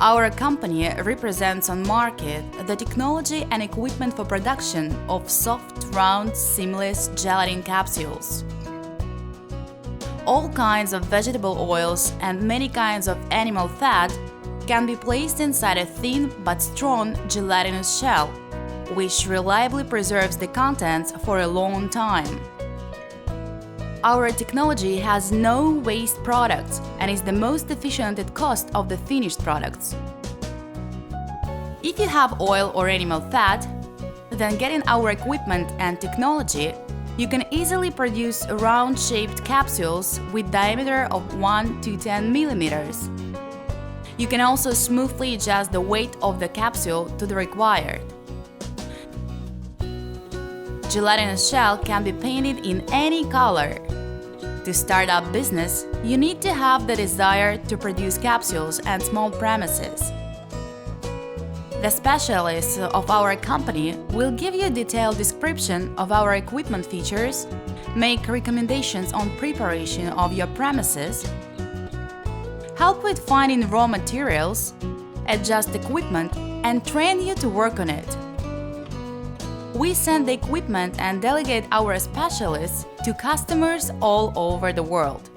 Our company represents on market the technology and equipment for production of soft, round, seamless gelatin capsules. All kinds of vegetable oils and many kinds of animal fat can be placed inside a thin but strong gelatinous shell, which reliably preserves the contents for a long time. Our technology has no waste products and is the most efficient at cost of the finished products. If you have oil or animal fat, then getting our equipment and technology, you can easily produce round-shaped capsules with diameter of 1 to 10 millimeters. You can also smoothly adjust the weight of the capsule to the required. Gelatinous shell can be painted in any color. To start up business, you need to have the desire to produce capsules and small premises. The specialists of our company will give you a detailed description of our equipment features, make recommendations on preparation of your premises, help with finding raw materials, adjust equipment, and train you to work on it. We send the equipment and delegate our specialists to customers all over the world.